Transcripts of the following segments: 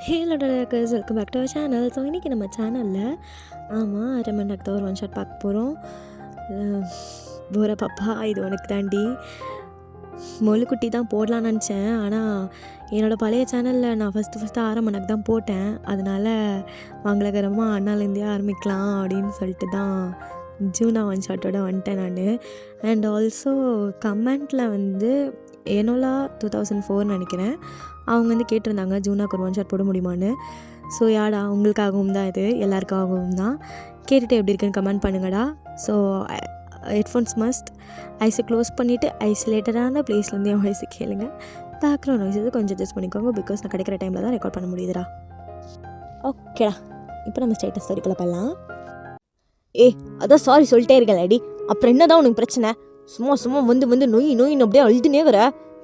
Halo talkers, welcome back to our channel. So இன்றைக்கி நம்ம சேனலில் அரை மணி நேரத்தை ஒரு ஒன் ஷாட் பார்க்க போகிறோம். போகிற பாப்பா இது உனக்கு தாண்டி மொழுக்குட்டி தான் போடலான்னு நினச்சேன். ஆனால் என்னோடய பழைய சேனலில் நான் ஃபஸ்ட்டு அரை மணி நேரம் தான் போட்டேன். அதனால் மங்களகரமாக அண்ணாலேருந்தே ஆரம்பிக்கலாம் அப்படின்னு சொல்லிட்டு தான் ஜூனா ஒன் ஷாட்டோட வந்துட்டேன் நான். அண்ட் ஆல்சோ கமெண்ட்டில் ஏனோலா 2004 நினைக்கிறேன், அவங்க கேட்டிருந்தாங்க ஜூனாக்கு ஒரு ஒன் ஷாட் போட முடியுமான்னு. ஸோ யாடா உங்களுக்காகவும் தான், இது எல்லாருக்காகவும் தான். கேட்டுட்டு எப்படி இருக்குன்னு கமெண்ட் பண்ணுங்கடா. So headphones must. ஐஸை க்ளோஸ் பண்ணிவிட்டு ஐசோலேட்டடான ப்ளேஸ்லேருந்து என் வாய்ஸு கேளுங்க. பேக்ரவுண்ட் வாய்ஸ் இது கொஞ்சம் அட்ஜஸ்ட் பண்ணிக்கோங்க, பிகாஸ் நான் கிடைக்கிற டைமில் தான் ரெக்கார்ட் பண்ண முடியுதுடா. ஓகேடா, இப்போ நம்ம ஸ்டேட்டஸ் ஸ்டோரிக்குள்ளே போகலாம். அதான் சாரி சொல்லிட்டே இருக்கலடி, அப்புறம் என்னதான் உனக்கு பிரச்சனை? சும்மா சும்மா நோயின்னு அப்படியே அழுதுனே வர.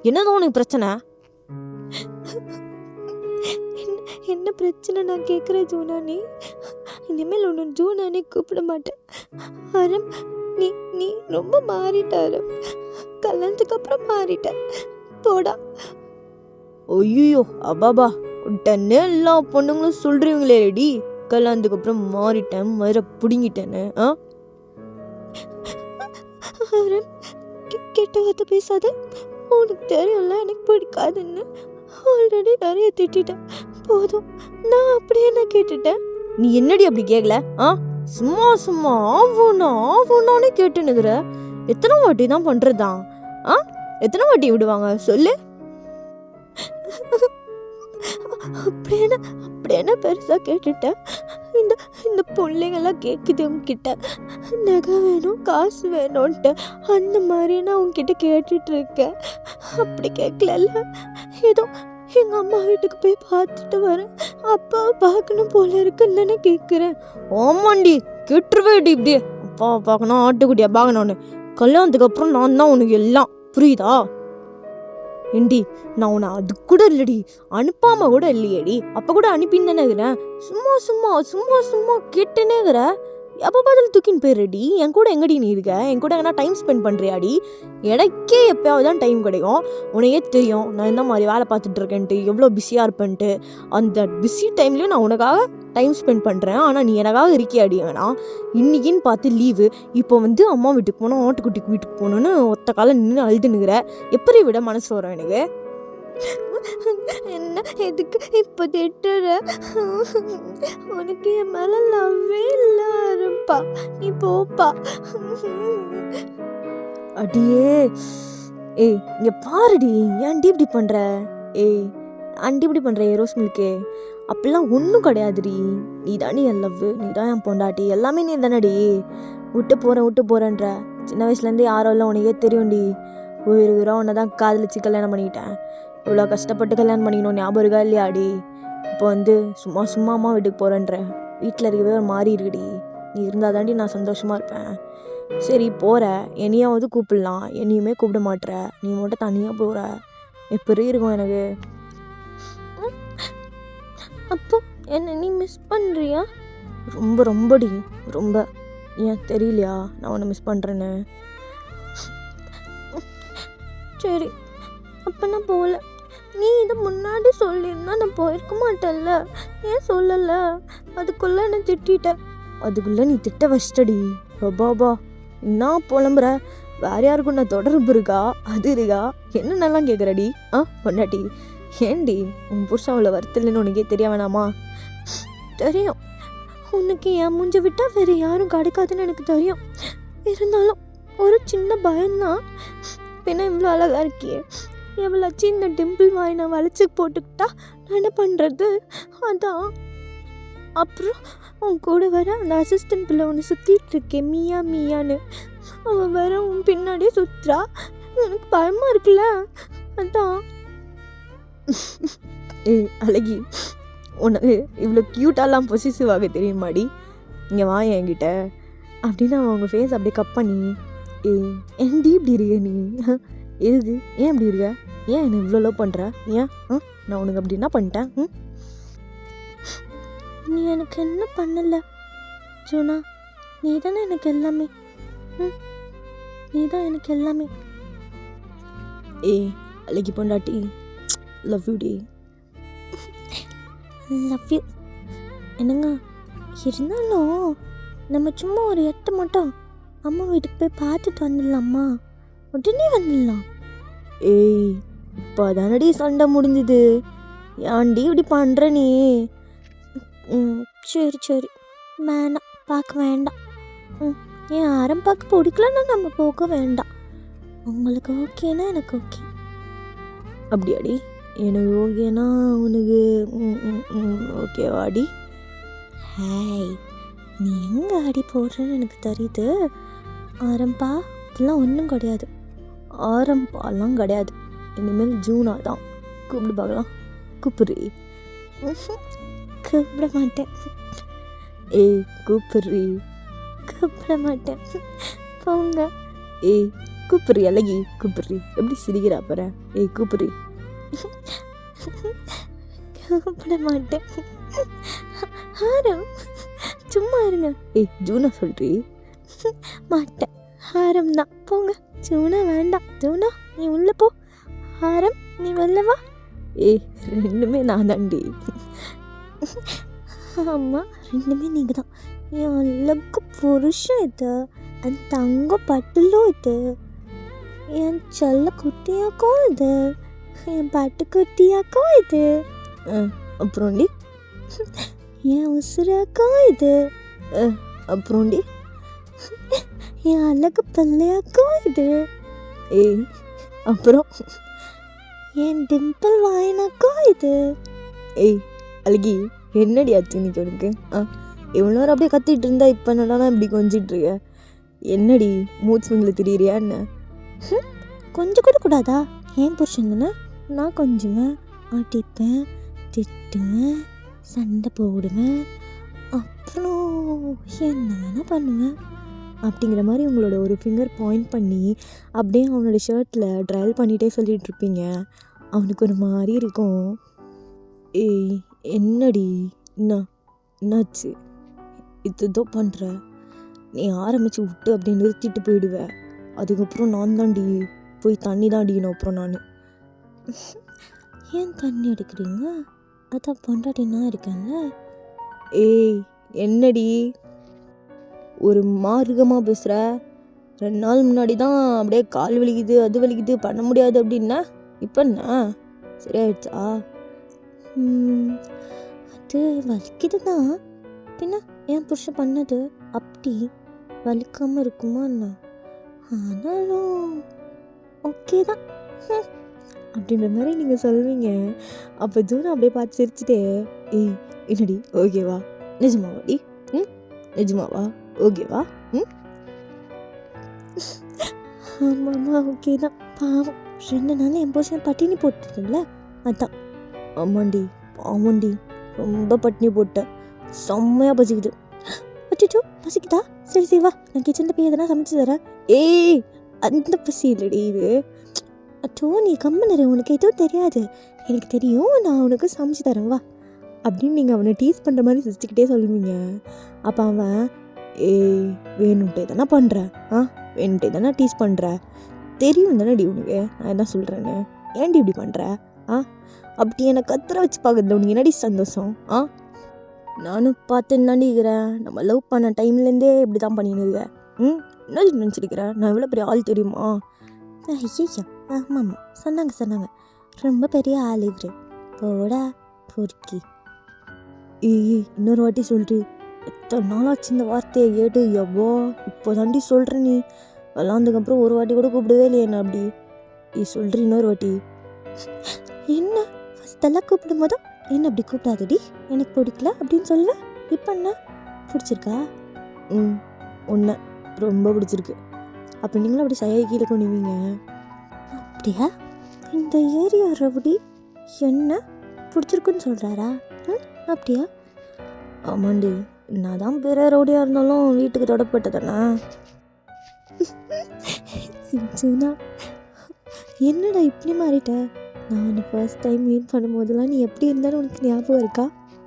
என்னதான் உனக்கு பிரச்சனை? என்ன பிரச்சனை நான் கேட்குறேன் ஜூனானே. இனிமேல் ஒன்று ஜூனானே கூப்பிட மாட்டேன். அரம் நீ நீ ரொம்ப மாறிட்டாரு. கல்யாணத்துக்கு அப்புறம் மாறிட்ட போடா. ஐயோ அபாபா, உடனே எல்லா பொண்ணுங்களும் சொல்றீங்களே ரெடி, கல்யாணத்துக்கு அப்புறம் மாறிட்டேன், மதுரை பிடுங்கிட்டேன்னு. கெட்ட வார்த்தை பேசாத. உனக்கு தெரியும்ல எனக்கு பிடிக்காதுன்னு. ஆல்ரெடி நிறைய திட்டேன், போதும். நான் அப்படியே நான் கேட்டுட்டேன். நீ என்னடி அப்படி கேட்கல? சும்மா சும்மா ஆவோனானே கேட்டுனுக்குற. எத்தனை வாட்டி தான் பண்றதுதான்? எத்தனை வாட்டி விடுவாங்க சொல்லு? அப்படியே பெருசாக கேட்டுட்டேன். இந்த பிள்ளைங்கெல்லாம் கேட்குது உங்ககிட்ட, நகை வேணும் காசு வேணும்ன்ட்டு. அந்த மாதிரி நான் உங்ககிட்ட கேட்டுட்ருக்கேன். அப்படி கேட்கல, ஏதோ எங்கள் அம்மா வீட்டுக்கு போய் பார்த்துட்டு வரேன், அப்பாவை பார்க்கணும் போல இருக்குன்னு கேட்குறேன். ஆமாண்டி, கேட்டுருவேடி இப்படியே. அப்பாவை பார்க்கணும், ஆட்டுக்குட்டியா பார்க்கணும்னு. கல்யாணத்துக்கு அப்புறம் நான் தான் உனக்கு எல்லாம், புரியுதா? ஏண்டி, நான் உன்னை அது கூட இல்லடி, அனுப்பாம கூட இல்லையேடி. அப்போ கூட அனுப்பின்னு தானே இருக்கிறேன். சும்மா சும்மா சும்மா சும்மா கேட்டுனே இருக்கிற. எப்போ பதில் தூக்கின்னு போயிடுறடி. என் கூட எங்கடி நீ இருக்க? என் கூட எங்கன்னா டைம் ஸ்பெண்ட் பண்ணுறியாடி? எனக்கே எப்போயாவது தான் டைம் கிடைக்கும். உனக்கே தெரியும் நான் இந்த மாதிரி வேலை பார்த்துட்டு இருக்கேன்ட்டு, எவ்வளோ பிஸியாக இருப்பேன்ட்டு. அந்த பிஸி டைம்லேயும் நான் உனக்காக டைம் ஸ்பெண்ட் பண்ணுறேன். ஆனால் நீ எனக்காக இருக்கியாடி? வேணாம். இன்றைக்கின்னு பார்த்து லீவு, இப்போ அம்மா வீட்டுக்கு போனோம், ஆட்டுக்குட்டிக்கு வீட்டுக்கு போகணுன்னு ஒத்த காலம் நின்று அழுதுனுங்கிற. எப்படி விட மனசு வரும் எனக்கு? என்ன எதுக்கு இப்போ திட்டுற? உனக்கு என் மேலே லவ்வே இல்லை இருப்பா. நீ போப்பா. அடியே இங்க பாருடி, ஏன்டி இப்படி பண்ற? ஆண்டி இப்படி பண்ற ரோஸ் மில்கே? அப்படிலாம் ஒன்றும் கிடையாதுடி. நீ தானே என் லவ், நீ தான் என் பொண்டாட்டி, எல்லாமே நீ தானடி. விட்டு போறேன்ற. சின்ன வயசுலேருந்து யாரும் இல்லை, உனக்கே தெரியும்டி. உயிரா உன்னை தான் காதலிச்சு கல்யாணம் பண்ணிக்கிட்டேன். இவ்வளோ கஷ்டப்பட்டு கல்யாணம் பண்ணிக்கணும், ஞாபகம் இருக்கா இல்லையாடி? இப்போ சும்மா சும்மா அம்மா வீட்டுக்கு போகிறேன்ற. வீட்டில் இருக்கவே ஒரு மாதிரி இருக்குடி. நீ இருந்தால் தாண்டி நான் சந்தோஷமாக இருப்பேன். சரி போகிற, என்னையாவது கூப்பிடலாம், என்னையுமே கூப்பிட மாட்டுற. நீ மட்டும் தனியாக போகிற, எப்படி இருக்கும் எனக்கு? அப்போ என்ன நீ மிஸ் பண்ணுறியா? ரொம்படி ரொம்ப. ஏன் தெரியலையா நான் உன்னை மிஸ் பண்ணுறேன்னு? சரி, அப்போ நான் போகல. நீ இதை முன்னாடி சொல்லியிருந்தா நான் போயிருக்க மாட்டேன்ல. ஏன் சொல்லலை? அதுக்குள்ளே என்ன திட்டேன். அதுக்குள்ளே நீ திட்ட வச்சிட்டடி. பாபா என்ன புலம்புற? வேற யாருக்கும் நான் தொடர்பு இருக்கா, அது இருக்கா, என்னென்னலாம் கேட்குறடி? பொண்டாட்டி ஏண்டி உன் புருஷன் அவ்வளோ வருத்தில்லைன்னு உனக்கே தெரிய வேணாமா? தெரியும், உனக்கு என் மூஞ்ச விட்டால் வேறு யாரும் கிடைக்காதுன்னு எனக்கு தெரியும். இருந்தாலும் ஒரு சின்ன பயம்தான். பின்ன இவ்வளோ அழகாக இருக்கியே, எவ்வளோச்சு இந்த டிம்பிள் வாய் நான் வளைச்சி போட்டுக்கிட்டா நான் என்ன பண்ணுறது? அதான். அப்புறம் உன் கூட வர அந்த அசிஸ்டன்ட் பிள்ளை ஒன்று சுற்றிட்டு இருக்கேன், மியான்னு. அவன் வேற உன் பின்னாடியே சுற்றுறா. எனக்கு பயமாக இருக்குல்ல, அதான். அழகி, உனக்கு இவ்வளோ க்யூட்டாலாம் பொசிசிவ் ஆக தெரியுமாடி? இங்கே வா என்கிட்ட அப்படின்னு அவங்க ஃபேஸ் அப்படியே கப் பண்ணி, ஏன்டி இப்படி இருக்க நீ? எதுக்கு? ஏன் அப்படி இருக்க? ஏன் என்னை இவ்வளோ லவ் பண்ணுற? ஏன் நான் உனக்கு அப்படி என்ன பண்ணிட்டேன்? நீ எனக்கு என்ன பண்ணலை ஜூனா? நீ தானே எனக்கு எல்லாமே. நீ தான் எனக்கு எல்லாமே. அழகி பொண்டாட்டி, லவ் யூ டி. Love you. என்னங்க இருந்தாலும் நம்ம சும்மா ஒரு எட்டு மட்டும் அம்மா வீட்டுக்கு போய் பார்த்துட்டு வந்துடலாமா? உடனே வந்துடலாம். ஏய் இப்போ தானடி சண்டை முடிஞ்சுது, ஏன்டி இப்படி பண்ணுற நீ? சரி சரி வேண்டாம், பார்க்க வேண்டாம். என் ஆரம் பார்க்க பிடிக்கலன்னா நம்ம போக வேண்டாம். உங்களுக்கு ஓகேனா எனக்கு ஓகே. அப்படியாடி? எனக்கு ஓகேனா உனக்கு ஓகேவாடி? ஹேய், நீ எங்கே அடி போடுறேன்னு எனக்கு தெரியுது. ஆரம்பா இதெல்லாம் ஒன்றும் கிடையாது. ஆரம்பாலாம் கிடையாது. இனிமேல் ஜூனா தான். கூப்பிடு பார்க்கலாம். கூப்பிட்றி. கூப்பிட மாட்டேன். ஏய் கூப்பிட்றி. கூப்பிட மாட்டேன். போங்க. ஏய் கூப்பிட்றி, அழகி கூப்பிட்றி. எப்படி சிரிக்கிறா பாரு. ஏய் கூப்பிட்றி. கூப்பிட மாட்டேன். ஆரம் சும்மா இருங்க. ஏய் ஜூனா சொல்றி. மாட்டேன். ஆரம் தான். போங்க. ஜூனா வேண்டாம். ஜூனா நீ உள்ள போ. ஆரம் நீ வெளில வா. ஏய் ரெண்டுமே நான் தாண்டி. ஆமாம் ரெண்டுமே நீங்கள் தான். என் அழகு புருஷன் இது, என் தங்க பட்டுலோ இது, என் செல்ல குட்டியாக்கும் இது, என் பட்டு குட்டியாக்கும் இது, அப்புறம்டி என் உசுராக்கும் இது, அப்புறம்டி என் அழகு பிள்ளையாக்கும் இது. ஏய் அப்புறம் என் டிம்பிள் வாயினாக்கும் இது. ஏய் அழகி என்னடி ஆச்சு இன்னைக்கு உனக்கு? எவ்வளோ நேரம் அப்படியே கத்திட்டு இருந்தா இப்போ என்னடா இப்படி கொஞ்சிட்ருக்க? என்னடி மூட் ஸ்விங்கில் திரியிறியா என்ன? கொஞ்சம் கூட கூடாதா? ஏன் புருஷன் தானே, நான் கொஞ்சுவேன், ஆட்டிப்பேன், திட்டுவேன், சண்டை போடுவேன், அப்புறம் என்ன வேணால் பண்ணுவேன். அப்படிங்கிற மாதிரி உங்களோட ஒரு ஃபிங்கர் பாயிண்ட் பண்ணி அப்படியே அவனோட ஷர்ட்டில் ட்ரையல் பண்ணிகிட்டே சொல்லிகிட்ருப்பீங்க. அவனுக்கு ஒரு மாதிரி இருக்கும். ஏய் என்னடி என்னாச்சு? இதுதோ பண்ணுற, நீ ஆரம்பித்து விட்டு அப்படியே நிறுத்திட்டு போயிடுவேன். அதுக்கப்புறம் நான் தாண்டி போய் தண்ணி தான் அடிக்கணும். அப்புறம் நான் ஏன் தண்ணி அடிக்கிறீங்க? அதான் பொண்டாட்டி நான் இருக்கேன்ல. ஏய் என்னடி ஒரு மார்க்கமாக பேசுகிற? 2 நாள் முன்னாடி தான் அப்படியே கால் வலிக்குது, அது வலிக்குது, பண்ண முடியாது அப்படின்னா இப்போ என்ன சரியாயிடுச்சா? அது வலிக்குது தான், பின்ன என் புருஷன் பண்ணது அப்படி வலிக்காமல் இருக்குமா என்ன? ஆனாலும் ஓகே தான் அப்படின்ற மாதிரி நீங்கள் சொல்வீங்க. அப்போ ஜூனா அப்படியே பார்த்து சிரிச்சுட்டே, ஏய் என்னடி ஓகேவா? நிஜமாவாடி? நிஜமாவா? ஓகேவா? ஆமாம்மா ஓகே தான். பாவம் 2 நாள் என் புருஷன் பட்டினி போட்டுட்டல, அதான். ஆமாண்டி பாவண்டி, ரொம்ப பட்டினி போட்டேன், செம்மையாக பசிக்குது. அச்சோ பசிக்குதா? சரி சரி வா, நான் கிச்சனில் போய் எதனா சமைச்சு தரேன். ஏய் அந்த பசி இல்லடி இது. அச்சோ நீ கம்மனரு, உனக்கு எதுவும் தெரியாது, எனக்கு தெரியும், நான் உனக்கு சமைச்சு தரேன் வா அப்படின்னு நீங்கள் அவனை டீஸ் பண்ணுற மாதிரி சிரிச்சுக்கிட்டே சொல்லுவீங்க. அப்போ அவன் ஏய் வேணும்ட்டே தானே பண்ணுற, வேணும்ட்டே தானே டீஸ் பண்ணுற, தெரியும் தானேடி உனக்கு நான் என்ன சொல்கிறேன்னு, ஏன்டி இப்படி பண்ணுற? அப்படி என்னை கத்துற வச்சு பார்க்குறதுல உனக்கு என்னடி சந்தோஷம்? நானும் பார்த்துன்னு தாண்டி இருக்கிறேன், நம்ம லவ் பண்ண டைம்லேருந்தே இப்படி தான் பண்ணின்னு இருக்கேன். என்ன நினச்சிருக்கிறேன் நான் எவ்வளோ பெரிய ஆள் தெரியுமா? ஐயா ஆமாம் சொன்னாங்க ரொம்ப பெரிய ஆள் இவரு, போடா பொறுக்கி. ஏய் இன்னொரு வாட்டி சொல்லிட்டு, எத்தனை நாளாச்சு இந்த வார்த்தையை கேட்டு, எவ்வளோ இப்போ தாண்டி சொல்கிறேன், நீ விளாண்டதுக்கப்புறம் ஒரு வாட்டி கூட கூப்பிடவே இல்லையே என்ன? அப்படி சொல்கிறீ இன்னொரு வாட்டி. என்ன ஃபஸ்ட்டெல்லாம் கூப்பிடும் போதும் என்ன அப்படி கூப்பிடாதடி, எனக்கு பிடிக்கல அப்படின்னு சொல்லுவேன். இப்போ என்ன பிடிச்சிருக்கா? ஒன்று ரொம்ப பிடிச்சிருக்கு. அப்போ நீங்களும் அப்படி சையை கீழே கொண்டுவீங்க. அப்படியா? இந்த ஏரியா ரவுடி என்ன பிடிச்சிருக்குன்னு சொல்கிறாரா? அப்படியா? ஆமாண்டி, நான் தான் பெரிய ரவுடியாக இருந்தாலும் வீட்டுக்கு தொடப்பட்ட தானே. ஜூனா என்னடா இப்படி மாறிட்ட? நான் ஃபர்ஸ்ட் டைம் மீட் பண்ணும்போதெல்லாம் நீ எப்படி இருந்தாலும் உனக்கு ஞாபகம் இருக்கா?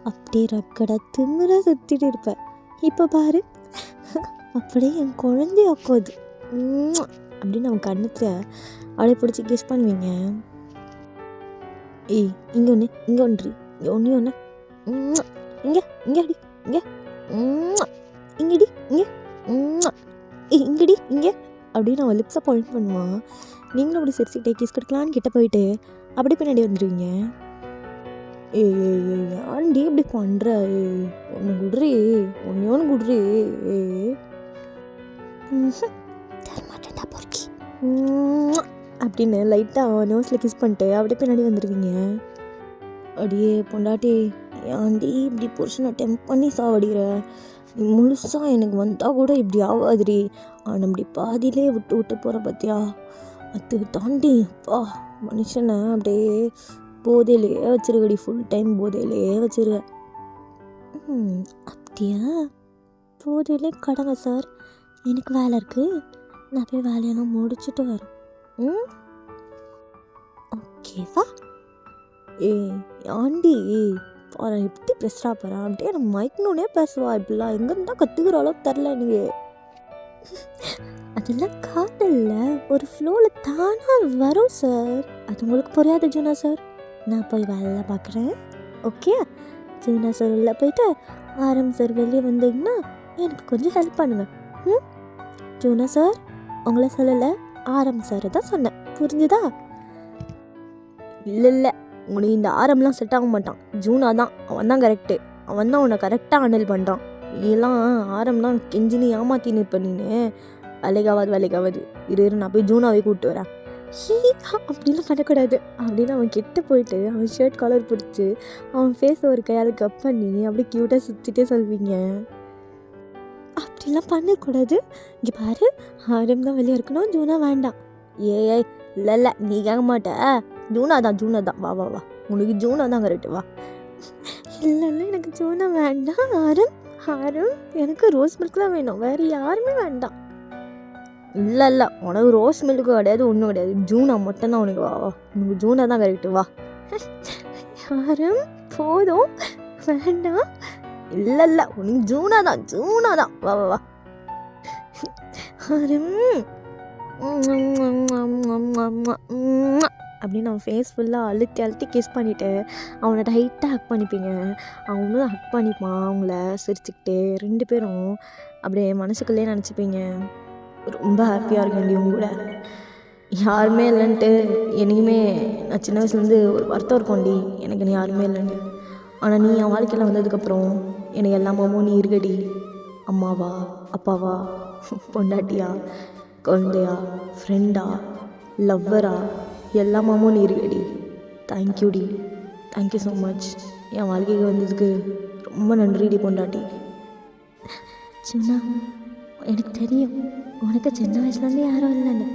அப்படியே ரக்கடா திமிரா சுற்றிட்டு இருப்பேன். இப்போ பாரு, அப்படியே என் குழந்தையாக்கும் அது அப்படின்னு அவன் கண்ணத்தில் அப்படியே பிடிச்சி கிஸ் பண்ணுவீங்க. ஏய் இங்கே ஒன்று, இங்கே ஒன்றி, இங்கே ஒன்று இங்கே இங்கே அடி இங்கே இங்கடி இங்கே இங்கடி இங்கே அப்படின்னு அவன் லிப்ஸை பாயிண்ட் பண்ணுவான். நீங்களும் அப்படி சிரிச்சுக்கிட்டே கிஸ் கொடுக்கலான்னு கிட்ட போயிட்டு அப்படி பின்னாடி வந்துடுவீங்க. ஆண்டி இப்படி பண்ணுற ஒன்று குடுறி ஒன்று குடுறி தரமாட்டேன்டா பொறுக்கி அப்படின்னு லைட்டாக நோஸில் கிஸ் பண்ணிட்டு அப்படியே பின்னாடி வந்துடுவீங்க. அடியே பொண்டாட்டி ஆண்டி இப்படி புருஷனை டெம்ப் பண்ணி சாவடிக்கிற, நீ முழுசாக எனக்கு வந்தால் கூட இப்படி ஆகாதுடி, ஆனால் இப்படி பாதியிலே விட்டு விட்டு போகிற பார்த்தியா, அது தாண்டி அப்பா மனுஷனை அப்படியே போதையிலே வச்சிருக்கடி, ஃபுல் டைம் போதையிலே வச்சிருக்க. அப்படியா, போதையிலே கடங்க சார், எனக்கு வேலை இருக்குது, நான் போய் வேலையெல்லாம் முடிச்சுட்டு வரேன். ஓகேவா? ஆண்டி பாரு எப்படி பேசுகிறா பாரு, அப்படியே நம்ம மைக்னோடனே பேசுவா, இப்படிலாம் எங்கேருந்தா கற்றுக்கிற அளவுக்கு தெரில எனக்கு. அதெல்லாம் காதல்ல ஒரு ஃப்ளோவில் தானாக வரும் சார், அது உங்களுக்கு புரியாது ஜூனா சார். நான் போய் வேலை பார்க்குறேன், ஓகே? ஜூனா சார் உள்ள போயிட்டு ஆரம் சார் வெளியே வந்தீங்கன்னா எனக்கு கொஞ்சம் ஹெல்ப் பண்ணுங்கள். ஜூனா சார் உங்களை சொல்லலை, ஆரம் சார் தான் சொன்னேன், புரிஞ்சுதா? இல்லை உனக்கு இந்த ஆரம்லாம் செட் ஆக மாட்டான், ஜூனா தான், அவன் தான் கரெக்டு, அவன் தான் உன்னை கரெக்டாக ஹேண்டில் பண்ணுறான். நீலாம் ஆரம்லாம் கெஞ்சினி ஏமாத்தின்னு இருப்ப, நீனு வேலைக்காவது இரு நான் போய் ஜூனாவே கூப்பிட்டு வரேன். அப்படிலாம் பண்ணக்கூடாது அப்படின்னு அவன் கிட்ட போயிட்டு அவன் ஷர்ட் காலர் பிடிச்சி அவன் ஃபேஸை ஒரு கையால் கப் பண்ணி அப்படியே க்யூட்டாக சுற்றிட்டே சொல்வீங்க. அப்படிலாம் பண்ணக்கூடாது, இங்கே பாரு ஆரம் தான் வெளியே இருக்கணும், ஜூனா வேண்டாம். ஏய் இல்லை நீ கேட்க மாட்ட, ஜூனா தான் வா வா வா, உனக்கு ஜூனா தான் கரெக்டு, வா. இல்லை எனக்கு ஜூனா வேண்டாம், ஆரம் எனக்கு ரோஸ் மில்க் தான் வேணும், வேறு யாருமே வேண்டாம். இல்லை உனக்கு ரோஸ் மில்க்கு கிடையாது, ஒன்றும் கிடையாது, ஜூனா மட்டும்தான் உனக்கு, வா வா, உனக்கு ஜூனா தான் கரெக்டு, வா. ஆரம் போதும் வேண்டாம். இல்லை உனக்கு ஜூனா தான், வா வா வா. ஆரம் அப்படின்னு அவன் ஃபேஸ் ஃபுல்லாக அழுத்தி கிஸ் பண்ணிவிட்டு அவனை டைட்டாக ஹக் பண்ணிப்பீங்க. அவனும் ஹக் பண்ணிப்பான் அவங்கள சிரிச்சுக்கிட்டே, 2 பேரும் அப்படியே மனசுக்குள்ளே நினச்சிப்பீங்க, ரொம்ப ஹாப்பியாக இருக்கேன்டி உங்க கூட, யாருமே இல்லைன்ட்டு என்றைக்குமே நான் சின்ன வயசுலேருந்து ஒரு வருத்தம் இருக்கோண்டி, எனக்கு நீ யாருமே இல்லைன்னு, ஆனால் நீ என் வாழ்க்கையில் வந்ததுக்கப்புறம் எனக்கு எல்லாமாவும் நீ இருக்கடி, அம்மாவா அப்பாவா பொண்டாட்டியா குழந்தையா ஃப்ரெண்டா லவ்வரா எல்லாமாவும் நீ இருக்கடி. தேங்க்யூடி, தேங்க்யூ ஸோ மச், என் வாழ்க்கைக்கு வந்ததுக்கு ரொம்ப நன்றிடி பொண்டாட்டி. சும்மா எனக்கு தெரியும் உனக்கு சின்ன வயசுலேருந்து யாரும் இல்லைன்னு,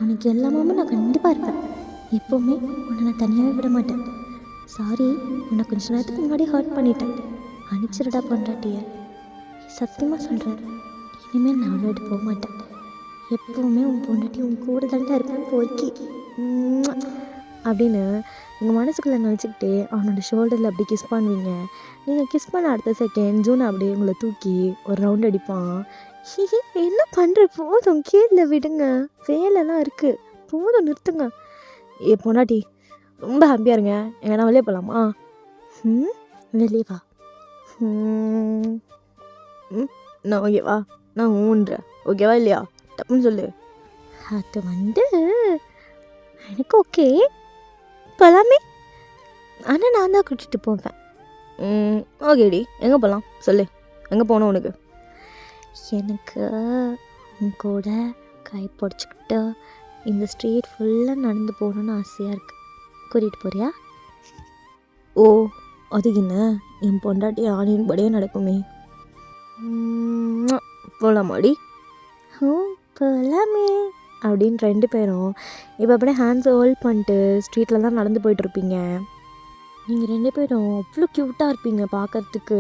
உனக்கு எல்லாமாவும் நான் கண்டிப்பாக இருப்பேன், எப்போவுமே உன்னை நான் தனியாகவே விட மாட்டேன். சாரி உன்னை கொஞ்ச நேரத்துக்கு முன்னாடி ஹர்ட் பண்ணிட்டேன், அனுப்பிச்சிடடா பொண்டாட்டிய, சத்தியமாக சொல்கிறேன், இனிமேல் நான் அவளோட போக மாட்டேன், எப்போவுமே உன் பொண்டாட்டி உன் கூட தாண்டா இருப்பேன் போய்க்கி அப்படின்னு உங்கள் மனசுக்குள்ளே நினச்சிக்கிட்டே அவனோட ஷோல்டரில் அப்படி கிஸ் பண்ணுவீங்க. நீங்கள் கிஸ் பண்ண அடுத்த செகண்ட் ஜூன் அப்படியே உங்களை தூக்கி ஒரு ரவுண்ட் அடிப்பான். என்ன பண்ணுற, போதும் கீழே விடுங்க, வேலைலாம் இருக்குது, போதும் நிறுத்துங்க. பொண்டாட்டி ரொம்ப ஹாப்பியாக இருங்க, எங்கன்னா வெளியே போகலாமா? வெளியே வா. நான் ஓகேவா, நான் ஊன்றேன், ஓகேவா இல்லையா, தப்புன்னு சொல்லு. அது எனக்கு ஓகே போகலாமே, ஆனால் நான் தான் கூட்டிகிட்டு போவேன். ஓகேடி, எங்கே போகலாம் சொல்லு, எங்கே போகணும் உனக்கு? எனக்கு உன் கூட கை பிடிச்சிக்கிட்டு இந்த ஸ்ட்ரீட் ஃபுல்லாக நடந்து போகணுன்னு ஆசையாக இருக்குது, கூட்டிகிட்டு போறியா? ஓ அதுக்கு என்ன, என் பொண்டாட்டி ஆணியின் படியே நடக்குமே, போகலாமாடி? போகலாமே அப்படின்னு 2 பேரும் இப்போ அப்படியே ஹேண்ட்ஸை ஹோல்ட் பண்ணிட்டு ஸ்ட்ரீட்டில் தான் நடந்து போயிட்டுருப்பீங்க. நீங்கள் 2 பேரும் அவ்வளோ க்யூட்டாக இருப்பீங்க பார்க்குறதுக்கு,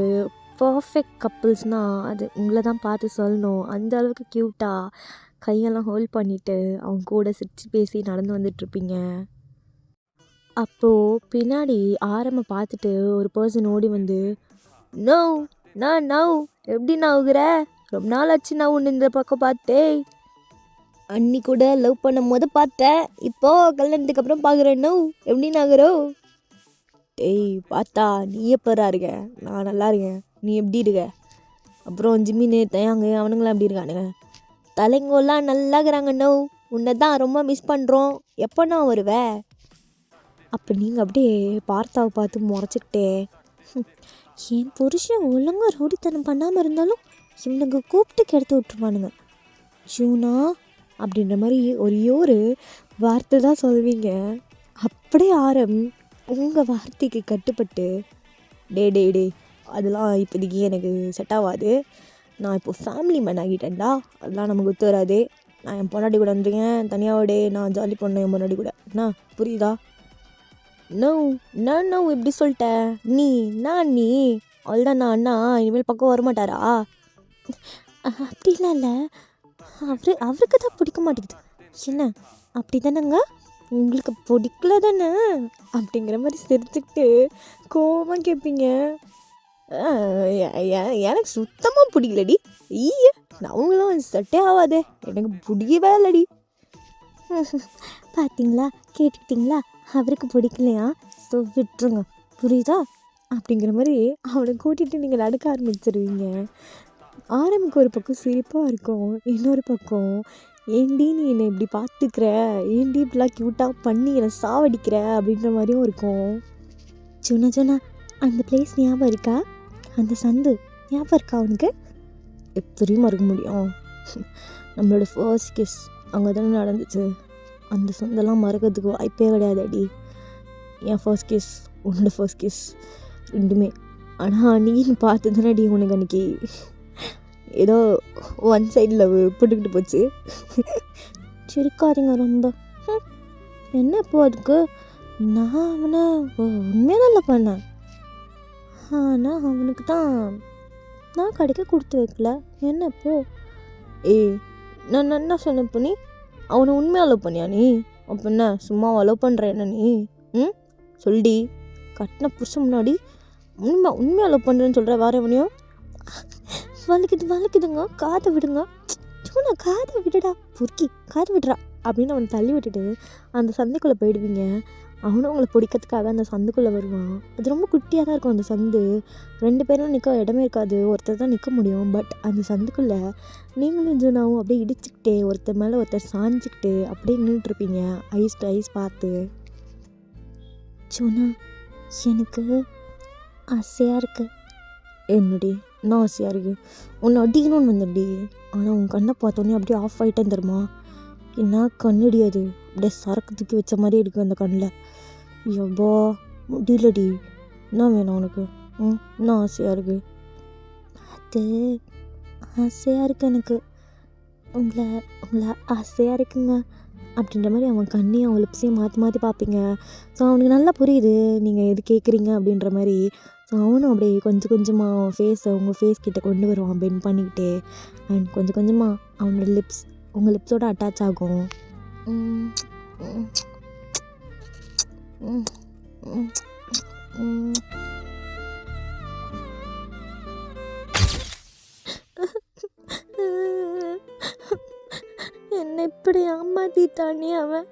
பர்ஃபெக்ட் கப்புள்ஸ்னால் அது உங்களை தான் பார்த்து சொல்லணும், அந்த அளவுக்கு க்யூட்டாக கையெல்லாம் ஹோல்ட் பண்ணிவிட்டு அவங்க கூட சிரித்து பேசி நடந்து வந்துட்டுருப்பீங்க. அப்போது பின்னாடி ஆரம்ப பார்த்துட்டு ஒரு பர்சன் ஓடி வந்து, நவ் எப்படி நவுகிற, ரொம்ப நாள் ஆச்சு நான் ஒன்று இந்த பக்கம் பார்த்தே, அன்னி கூட லவ் பண்ணும் போது பார்த்தேன், இப்போது கல்யாணத்துக்கு அப்புறம் பார்க்குறேன், எப்படி நகரோ ஏய் பார்த்தா நீ எப்பரா இருக்க? நான் நல்லா இருக்கேன். நீ எப்படி இருக்க? அப்புறம் ஜிம்மின்னு தயாங்க அவனுங்களாம் எப்படி இருக்கானுங்க? தலைங்கோலாம் நல்லா இருக்கிறாங்க. நோ உன்னை தான் ரொம்ப மிஸ் பண்ணுறோம். எப்போண்ணா வருவ? அப்போ நீங்கள் அப்படியே பார்த்தாவை பார்த்து முறைச்சிக்கிட்டே, என் புருஷன் ஒழுங்கா ரூடித்தனம் பண்ணாமல் இருந்தாலும் இவனுங்க கூப்பிட்டு கெடுத்து விட்டுருவானுங்க. ஷூனா அப்படின்ற மாதிரி ஒரு வார்த்தை தான் சொல்வீங்க. அப்படியே ஆரம் உங்கள் வார்த்தைக்கு கட்டுப்பட்டு, டே அதெல்லாம் இப்போதைக்கு எனக்கு செட் ஆகாது. நான் இப்போ ஃபேமிலி மேன் ஆகிட்டேன்டா, அதெல்லாம் நமக்கு ஒத்து வராது. நான் என் பொண்டாட்டி கூட வந்துருக்கேன், தனியாவோடே நான் ஜாலி பண்ணேன் என் பொண்டாட்டி கூட. என்ன புரியுதா? நான் எப்படி சொல்லிட்டேன்? நீ அவ்வளோதான். நான் அண்ணா இனிமேல் பக்கம் வரமாட்டாரா? அப்படிலாம் இல்லை, அவருக்கு தான் பிடிக்க மாட்டேங்குது. என்ன அப்படி தானேங்க? உங்களுக்கு பிடிக்கல தானே அப்படிங்கிற மாதிரி சிரிச்சுக்கிட்டு கோவமாக கேட்பீங்க. எனக்கு சுத்தமாக பிடிக்கலடி. அவங்களும் செட்டே ஆகாதே, எனக்கு பிடிக்கவே இல்லடி. பார்த்தீங்களா, கேட்டுக்கிட்டிங்களா? அவருக்கு பிடிக்கலையா? ஸோ விட்டுருங்க, புரியுதா? அப்படிங்கிற மாதிரி அவனை கூட்டிகிட்டு நீங்கள் நடக்க ஆரம்பிச்சிருவீங்க. ஆரம்பிக்க ஒரு பக்கம் சிரிப்பாக இருக்கும், இன்னொரு பக்கம் ஏண்டி நீ என்னை இப்படி பார்த்துக்கிற, ஏண்டி இப்படிலாம் க்யூட்டாக பண்ணி என்னை சாவடிக்கிற அப்படின்ற மாதிரியும் இருக்கும். சொன்னா அந்த பிளேஸ் ஞாபகம் இருக்கா? அந்த சந்து ஞாபகம் இருக்கா அவனுக்கு? எப்படி மறக்க முடியும்? நம்மளோட ஃபர்ஸ்ட் கிஸ் அங்கே தானே நடந்துச்சு. அந்த சந்தெல்லாம் மறக்கிறதுக்கு வாய்ப்பே கிடையாது அடி. என் ஃபர்ஸ்ட் கிஸ், உன்னோட ஃபர்ஸ்ட் கிஸ் ரெண்டுமே. ஆனால் நீன்னு பார்த்து தானே அடி உனக்கு அன்றைக்கி ஏதோ ஒன் சைடில் போட்டுக்கிட்டு போச்சு. சிரிக்காதீங்க ரொம்ப. என்ன இப்போ அதுக்கு? நான் அவனை உண்மையாக நல்லா பண்ணேன், ஆனால் அவனுக்கு தான் நான் கடைக்க கொடுத்து வைக்கல. என்ன இப்போ? நான் என்ன சொன்ன பண்ணி அவனை உண்மையாக லவ் பண்ணியா நீ? அப்போ என்ன சும்மா லவ் பண்ணுற என்ன நீ? சொல்டி, கட்டின புருஷன் முன்னாடி உண்மையாக லவ் பண்ணுறேன்னு சொல்கிற வேற எவனையும்? வலிக்குதுங்க, காதை விடுங்க. சோனா காதை விடுடா, பொறுக்கி காதை விடுறா அப்படின்னு அவனை தள்ளி விட்டுட்டு அந்த சந்தைக்குள்ளே போயிடுவீங்க. அவனும் உங்களை பிடிக்கிறதுக்காக அந்த சந்துக்குள்ளே வருவான். அது ரொம்ப குட்டியாக தான் இருக்கும் அந்த சந்து. 2 பேரும் நிற்க இடமே இருக்காது, ஒருத்தர் தான் நிற்க முடியும். பட் அந்த சந்துக்குள்ளே நீங்களும் ஜூனாவும் அப்படியே இடிச்சுக்கிட்டே ஒருத்தர் மேலே ஒருத்தர் சாஞ்சிக்கிட்டு அப்படியே நின்றுட்டுருப்பீங்க, ஐஸ் டு ஐஸ் பார்த்து. ஜூனா எனக்கு ஆசையாக இருக்குது. என்னடி என்ன ஆசையாக இருக்குது? உன்னை அடிக்கணும்னு வந்தடி, ஆனால் உன் கண்ணை பார்த்தோன்னே அப்படியே ஆஃப் ஆகிட்டேன் தருமா. என்ன கண்ணடி அது, அப்படியே சரக்கு தூக்கி வச்ச மாதிரி இருக்குது அந்த கண்ணில். எவ்வளோ முடியலடி. என்ன வேணும் உனக்கு? என்ன ஆசையாக இருக்குது? அது ஆசையாக இருக்குது எனக்கு, உங்களை ஆசையாக இருக்குங்க அப்படின்ற மாதிரி அவன் கண்ணையும் அவன் லிப்ஸையும் மாற்றி பார்ப்பீங்க. ஸோ அவனுக்கு நல்லா புரியுது நீங்கள் எது கேட்குறீங்க அப்படின்ற மாதிரி. ஸோ அவனும் அப்படியே கொஞ்சமாக ஃபேஸை உங்கள் ஃபேஸ் கிட்டே கொண்டு வருவான் பெண்ட் பண்ணிக்கிட்டே. அண்ட் கொஞ்சமாக அவனோட லிப்ஸ் உங்கள் லிப்ஸோடு அட்டாச் ஆகும். என்னை இப்படி ஏமாத்திட்டானே அவன்.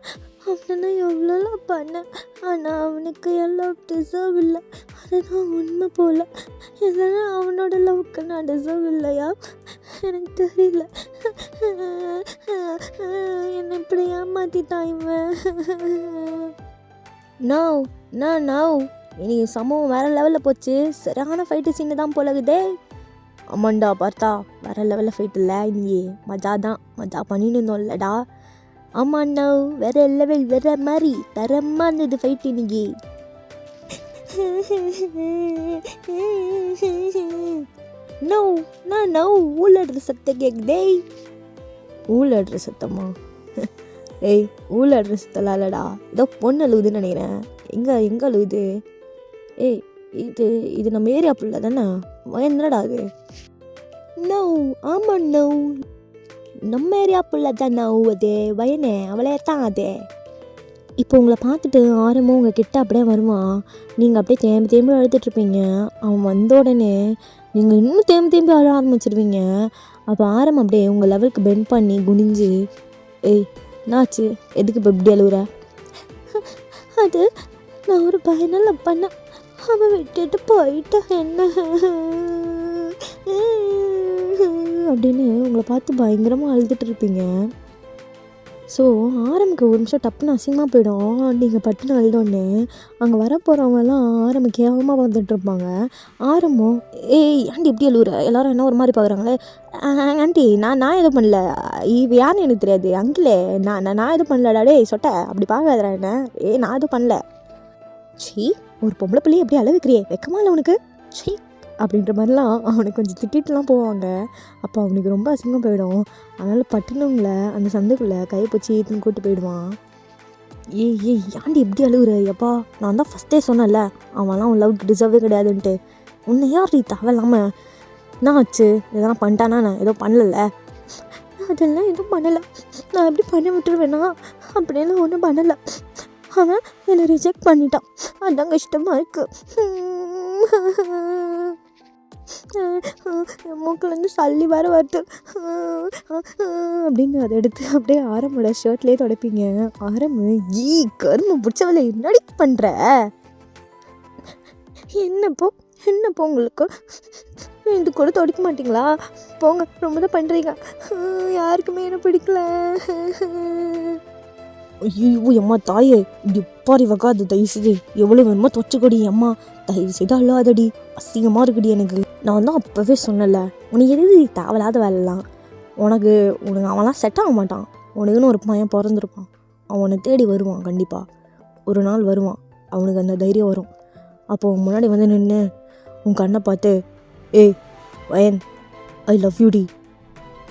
அவனை எவ்வளோலாம் பண்ணேன், ஆனால் அவனுக்கு எல்லாம் டிசர்வ் இல்லை. அதுதான் உண்மை போல். இல்லைன்னா அவனோட லவ்க்கு நான் டிசர்வ் இல்லையா? எனக்கு தெரியல. என்னை இப்படி ஏமாத்திட்டான் இவன். நோ இன்னைக்கு சம்பவம் வேறு லெவலில் போச்சு. சரியான ஃபைட்டு சீனு தான் போலகுதே. ஆமாண்டா பார்த்தா வேறு லெவலில் ஃபைட் இல்லை இன்னைக்கு. மஜா பண்ணிட்டு இருந்தோம் இல்லைடா. ஆமாண்ணா வேறு லெவல் வேறு மாதிரி தரமாக இருந்தது ஃபைட் இன்னைக்கு. நோ ஊழல்ற சத்தம் கேட்குதே. ஊழல்ற சத்தமா? ஊழல்ற சத்தம் இல்லைடா, ஏதோ பொண்ணு அழுகுதுன்னு நினைக்கிறேன். எங்கே அழுகுது? இது நம்ம ஏரியா பிள்ளை தானே, என்னடா அது? ஆமாம் நம்ம ஏரியா பிள்ளை தானே அது, வயனே அவளே தான் அது. இப்போ உங்களை பார்த்துட்டு ஆரம்பம் உங்கள் கிட்ட அப்படியே வருவான். நீங்கள் அப்படியே தேம்பி அழுதுட்ருப்பீங்க. அவன் வந்த உடனே நீங்கள் இன்னும் தேம்பி அழ ஆரம்பிச்சிடுவீங்க. அப்போ ஆரம்பம் அப்படியே உங்கள் லெவலுக்கு பெண்ட் பண்ணி குனிஞ்சு, என்னாச்சு, எதுக்கு இப்போ இப்படி அழுகுற? அது நான் ஒரு பையனால் பண்ணேன், அவன் விட்டுட்டு போயிட்டா என்ன அப்படின்னு உங்களை பார்த்து பயங்கரமாக அழுதுட்டு இருப்பீங்க. ஸோ ஆரம்புக்கு ஒரு நிமிஷம் டப்புன்னு அசிங்கமாக போயிடும். நீங்கள் பட்டுன்னு அழுதோடனே அங்கே வர போகிறவங்கலாம் ஆரம்பு கேவலமாக வந்துட்டு இருப்பாங்க. ஆரம்பம் ஏய் ஆண்டி இப்படி அழுவுற, எல்லோரும் என்ன ஒரு மாதிரி பார்க்குறாங்களே, ஆண்டி நான் எதுவும் பண்ணல, யாருன்னு எனக்கு தெரியாது, அங்கிளே நான் எதுவும் பண்ணலடா, டேய் சொட்ட அப்படி பார்க்காதடா என்ன, நான் எதுவும் பண்ணல. சீ, ஒரு பொம்பளை பிள்ளையை எப்படி அழுவிக்கிறியே, வெக்கமா இல்லை உனக்கு, சீ அப்படின்ற மாதிரிலாம் அவனுக்கு கொஞ்சம் திட்டிட்டுலாம் போவாங்க. அப்போ அவனுக்கு ரொம்ப அசிங்கம் போயிடும். அதனால் பட்டுனவங்கள அந்த சந்தைக்குள்ளே கையை பிடிச்சி ஈத்துன்னு கூப்பிட்டு போயிடுவான். ஏய் ஆண்டி இப்படி அழுகுற, எப்பா நான் தான் ஃபஸ்ட்டே சொன்னேன்ல அவன்லாம் உன் லவ்க்கு டிசர்வே கிடையாதுன்ட்டு, உன்னை யார் நீ தேவையில்லாமல் என்ன ஆச்சு, எதனா பண்ணிட்டானா, நான் எதுவும் பண்ணலை, அதெல்லாம் எதுவும் பண்ணலை, நான் எப்படி பண்ணி விட்டுருவேனா, அப்படியெல்லாம் ஒன்றும் பண்ணலை, அவன் என்னை ரிஜெக்ட் பண்ணிட்டான், அதான் கஷ்டமாக இருக்குது, மூக்கிலேருந்து சல்லி வர வருது அப்படின்னு அதை எடுத்து அப்படியே ஆரம்போட ஷர்ட்லேயே தொடப்பீங்க. ஆரம்பு கரும்பு பிடிச்சவளை என்னடி பண்ணுற, என்னப்போ உங்களுக்கு இது கூட துடைக்க மாட்டிங்களா, போங்க ரொம்ப தான் பண்ணுறீங்க, யாருக்குமே என்ன பிடிக்கல. ஐயோ அம்மா தாயே, இப்படி பாரி வகாது, தயவு செய்து எவ்வளோ வேணுமோ தொச்சுக்கொடி அம்மா, தயவு செய்து அல்லாதடி, அசிங்கமாக இருக்குடி எனக்கு, நான் தான் அப்போவே சொன்னல உனக்கு எது தேவையில்லாத வேலைலாம், உனக்கு அவன்லாம் செட் ஆக மாட்டான், உனக்குன்னு ஒரு பையன் பிறந்திருப்பான், அவனை தேடி வருவான், கண்டிப்பாக ஒரு நாள் வருவான், அவனுக்கு அந்த தைரியம் வரும், அப்போ உன் முன்னாடி வந்து நின்று உன் கண்ணை பார்த்து ஏய் வயன் ஐ லவ் யூ டி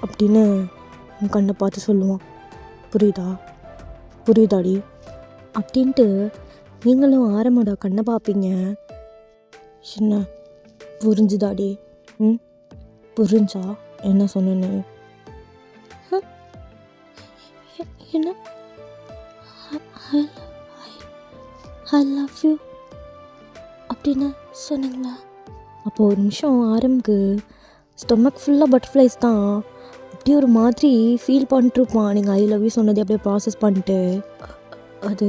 அப்படின்னு உன் கண்ணை பார்த்து சொல்லுவான், புரியுதாடி அப்படின்ட்டு நீங்களும் ஆரம்போட கண்ணை பார்ப்பீங்க. என்ன புரிஞ்சுதாடி, புரிஞ்சா என்ன சொன்னேன்னு, என்ன ஐ லவ் யூ அப்படின்னு சொன்னீங்களா? அப்போது ஒரு நிமிஷம் ஆரம்புக்கு ஸ்டொமக் ஃபுல்லாக பட்டர்ஃப்ளைஸ் தான், அப்படியே ஒரு மாதிரி ஃபீல் பண்ணிட்டுருப்பான். நீங்கள் ஐ லவ் யூ சொன்னதே அப்படியே ப்ராசஸ் பண்ணிட்டு, அது